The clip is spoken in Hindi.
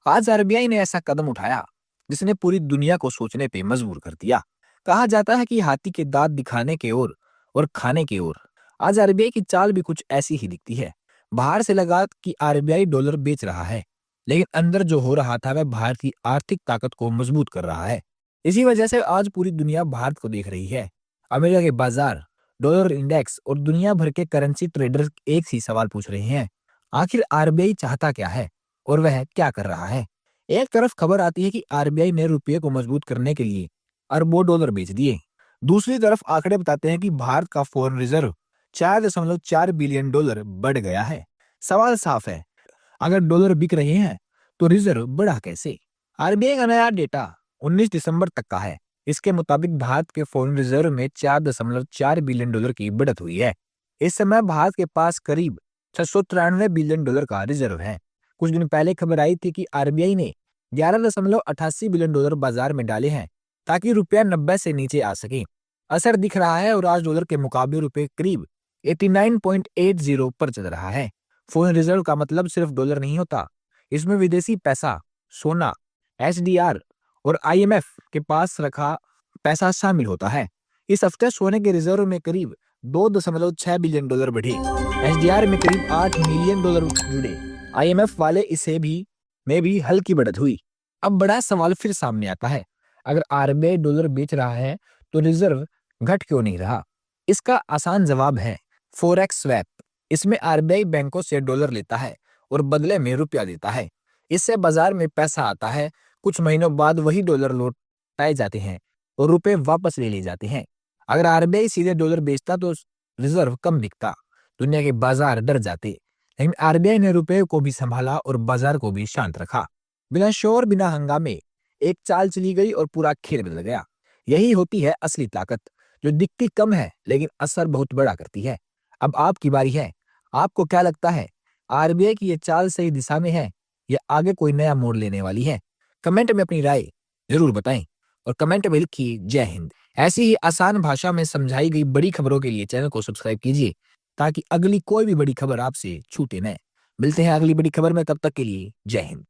आज आरबीआई ने ऐसा कदम उठाया जिसने पूरी दुनिया को सोचने पे मजबूर कर दिया। कहा जाता है कि हाथी के दांत दिखाने के ओर और खाने के ओर। आज आरबीआई की चाल भी कुछ ऐसी ही दिखती है। बाहर से लगा कि आरबीआई डॉलर बेच रहा है, लेकिन अंदर जो हो रहा था वह भारत की आर्थिक ताकत को मजबूत कर रहा है। इसी वजह से आज पूरी दुनिया भारत को देख रही है। अमेरिका के बाजार, डॉलर इंडेक्स और दुनिया भर के करेंसी ट्रेडर्स एक ही सवाल पूछ रहे हैं, आखिर आरबीआई चाहता क्या है और वह क्या कर रहा है। एक तरफ खबर आती है कि आरबीआई ने रुपये को मजबूत करने के लिए अरबों डॉलर बेच दिए। दूसरी तरफ आंकड़े बताते हैं कि भारत का फॉरेन रिजर्व 4.4 बिलियन डॉलर बढ़ गया है। सवाल साफ है, अगर डॉलर बिक रहे हैं तो रिजर्व बढ़ा कैसे। आरबीआई का नया डेटा 19 दिसंबर तक का है। इसके मुताबिक भारत के फॉरेन रिजर्व में 4.4 बिलियन डॉलर की बढ़त हुई है। इस समय भारत के पास करीब 693 बिलियन डॉलर का रिजर्व है। कुछ दिन पहले खबर आई थी कि आरबीआई ने 11.88 बिलियन डॉलर बाजार में डाले हैं ताकि रुपया 90 से नीचे आ सके। असर दिख रहा है और आज डॉलर के मुकाबले रुपये करीब 89.80 पर चल रहा है। फॉरेन रिजर्व का मतलब सिर्फ डॉलर नहीं होता, इसमें विदेशी पैसा, सोना, एसडीआर और आईएमएफ के पास रखा पैसा शामिल होता है। इस हफ्ते सोने के रिजर्व में करीब 2.6 बिलियन डॉलर बढ़े, एसडीआर में करीब 8 मिलियन डॉलर जुड़े, आईएमएफ वाले इसे भी में भी हल्की बढ़त हुई। अब बड़ा सवाल फिर सामने आता है, अगर आरबीआई डॉलर बेच रहा है तो रिजर्व घट क्यों नहीं रहा। इसका आसान जवाब है फोरेक्स स्वैप। इसमें आरबीआई बैंकों से डॉलर लेता है और बदले में रुपया देता है। इससे बाजार में पैसा आता है, कुछ महीनों बाद वही डॉलर लौटाए जाते हैं और रुपए वापस ले लिए जाते हैं। अगर आरबीआई सीधे डॉलर बेचता तो रिजर्व कम बिकता, दुनिया के बाजार डर जाते। लेकिन आरबीआई ने रुपए को भी संभाला और बाजार को भी शांत रखा। बिना शोर, बिना हंगामे एक चाल चली गई और पूरा खेल बदल गया। यही होती है असली ताकत, जो दिखती कम है लेकिन असर बहुत बड़ा करती है। अब आपकी बारी है। आपको क्या लगता है, आरबीआई की ये चाल सही दिशा में है या आगे कोई नया मोड़ लेने वाली है? कमेंट में अपनी राय जरूर बताएं और कमेंट में लिखिए जय हिंद। ऐसी ही आसान भाषा में समझाई गई बड़ी खबरों के लिए चैनल को सब्सक्राइब कीजिए ताकि अगली कोई भी बड़ी खबर आपसे छूटे न। मिलते हैं अगली बड़ी खबर में, तब तक के लिए जय हिंद।